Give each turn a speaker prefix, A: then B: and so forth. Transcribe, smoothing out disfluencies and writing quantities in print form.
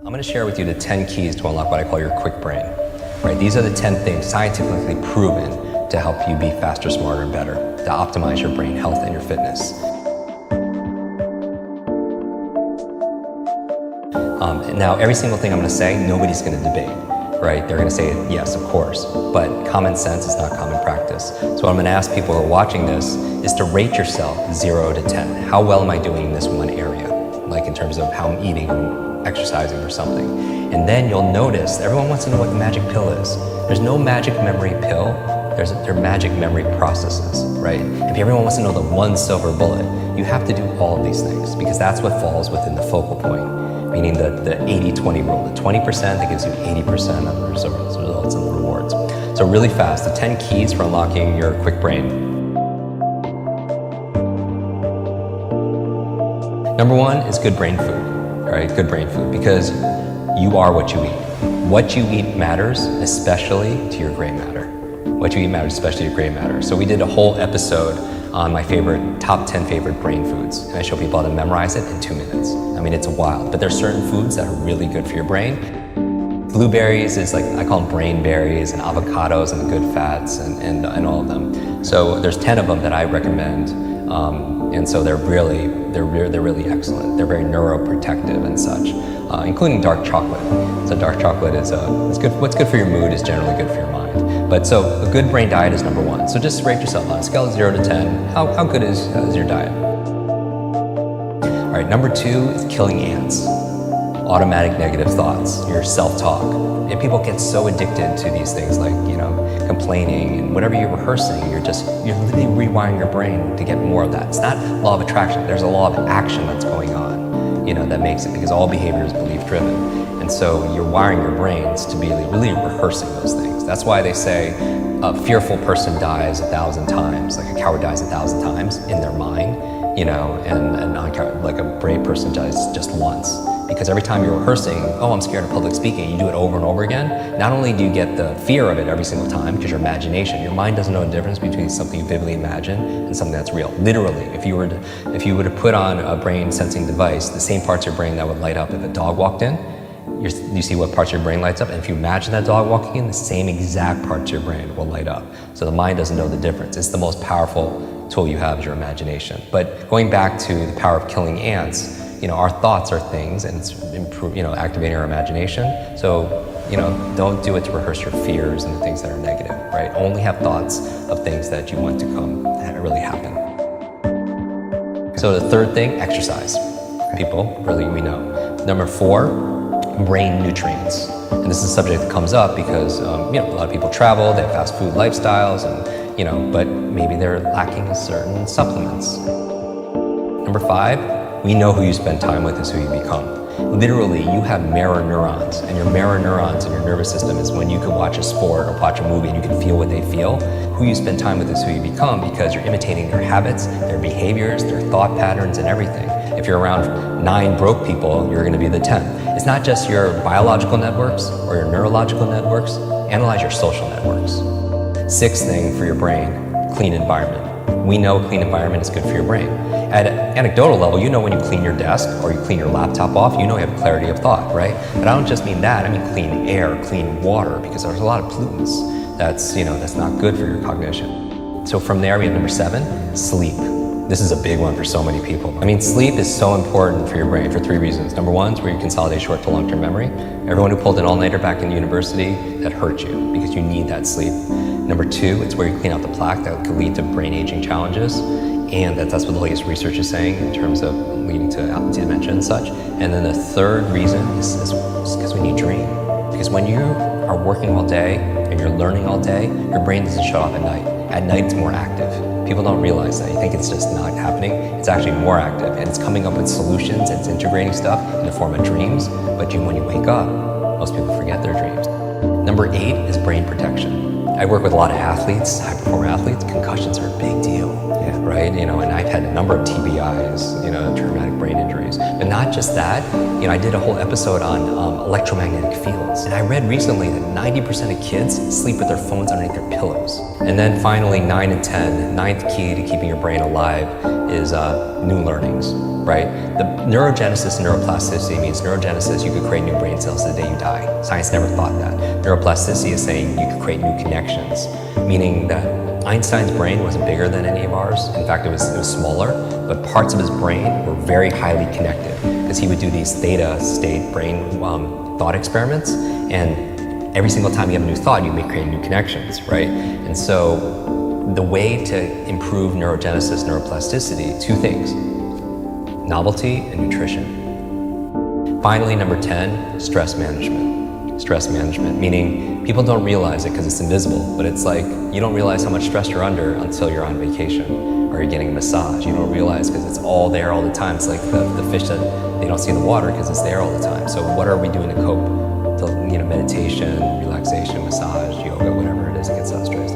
A: I'm going to share with you the 10 keys to unlock what I call your quick brain. Right? These are the 10 things scientifically proven to help you be faster, smarter, and better, to optimize your brain health and your fitness. Now, every single thing I'm going to say, nobody's going to debate. Right? They're going to say, yes, of course, but common sense is not common practice. So what I'm going to ask people who are watching this is to rate yourself 0 to 10. How well am I doing in this one area? Like in terms of how I'm eating and exercising or something. And then you'll notice, everyone wants to know what the magic pill is. There's no magic memory pill, there are magic memory processes, right? If everyone wants to know the one silver bullet, you have to do all of these things because that's what falls within the focal point. Meaning the 80-20 rule, the 20% that gives you 80% of the results and the rewards. So really fast, the 10 keys for unlocking your quick brain. Number 1 is good brain food, all right? Good brain food, because you are what you eat. What you eat matters, especially to your gray matter. What you eat matters, especially to your gray matter. So we did a whole episode on my top 10 favorite brain foods. And I show people how to memorize it in 2 minutes. I mean, it's wild, but there's certain foods that are really good for your brain. Blueberries is like, I call them brain berries, and avocados and the good fats and all of them. So there's 10 of them that I recommend. And so they're really excellent. They're very neuroprotective and such, including dark chocolate. So dark chocolate is good. What's good for your mood is generally good for your mind. But so a good brain diet is number 1. So just rate yourself on a scale of 0 to 10. How good is your diet? All right, number 2 is killing ants. Automatic negative thoughts, your self-talk. And people get so addicted to these things like, complaining and whatever you're rehearsing, you're literally rewiring your brain to get more of that. It's not law of attraction, there's a law of action that's going on, that makes it, because all behavior is belief driven. And so you're wiring your brains to be really rehearsing those things. That's why they say a fearful person dies 1,000 times, like a coward dies 1,000 times in their mind, and like a brave person dies just once. Because every time you're rehearsing, oh, I'm scared of public speaking, you do it over and over again, not only do you get the fear of it every single time, because your mind doesn't know the difference between something you vividly imagine and something that's real. Literally, if you were to put on a brain sensing device, the same parts of your brain that would light up if a dog walked in, you see what parts of your brain lights up, and if you imagine that dog walking in, the same exact parts of your brain will light up. So the mind doesn't know the difference. It's the most powerful tool you have is your imagination. But going back to the power of killing ants, our thoughts are things, and it's activating our imagination. So, don't do it to rehearse your fears and the things that are negative, right? Only have thoughts of things that you want to come that really happen. So the third thing, exercise. People, we know. Number 4, brain nutrients. And this is a subject that comes up because, a lot of people travel, they have fast food lifestyles, and, but maybe they're lacking certain supplements. Number 5, we know who you spend time with is who you become. Literally, you have mirror neurons, and your mirror neurons in your nervous system is when you can watch a sport or watch a movie and you can feel what they feel. Who you spend time with is who you become because you're imitating their habits, their behaviors, their thought patterns, and everything. If you're around 9 broke people, you're going to be the 10th. It's not just your biological networks or your neurological networks. Analyze your social networks. 6th thing for your brain, clean environment. We know a clean environment is good for your brain. At an anecdotal level, when you clean your desk or you clean your laptop off, you have clarity of thought, right? But I don't just mean that, I mean clean air, clean water, because there's a lot of pollutants that's not good for your cognition. So from there, we have number 7, sleep. This is a big one for so many people. I mean, sleep is so important for your brain for 3 reasons. Number 1 is where you consolidate short to long-term memory. Everyone who pulled an all-nighter back in university, that hurt you because you need that sleep. Number 2, it's where you clean out the plaque that could lead to brain aging challenges. And that's what the latest research is saying in terms of leading to dementia and such. And then the 3rd reason is because when you dream. Because when you are working all day and you're learning all day, your brain doesn't shut off at night. At night, it's more active. People don't realize that. You think it's just not happening. It's actually more active, and it's coming up with solutions. It's integrating stuff in the form of dreams. But when you wake up, most people forget their dreams. Number 8 is brain protection. I work with a lot of athletes, high-performer athletes. Concussions are a big deal, right? And I've had a number of TBIs, traumatic brain injuries. But not just that, I did a whole episode on electromagnetic fields. And I read recently that 90% of kids sleep with their phones underneath their pillows. And then finally, 9 and 10, 9th key to keeping your brain alive is new learnings, right? The neurogenesis, neuroplasticity means neurogenesis, you could create new brain cells the day you die. Science never thought that. Neuroplasticity is saying you could create new connections, meaning that Einstein's brain wasn't bigger than any of ours. In fact, it was smaller, but parts of his brain were very highly connected because he would do these theta state brain thought experiments, and every single time you have a new thought, you may create new connections, right? And so the way to improve neurogenesis, neuroplasticity, two things: novelty and nutrition. Finally, number 10, stress management. Stress management, meaning people don't realize it because it's invisible, but it's like you don't realize how much stress you're under until you're on vacation or you're getting a massage. You don't realize because it's all there all the time. It's like the fish that they don't see in the water because it's there all the time. So what are we doing to cope? Meditation, relaxation, massage, yoga, whatever it is to get so stressed.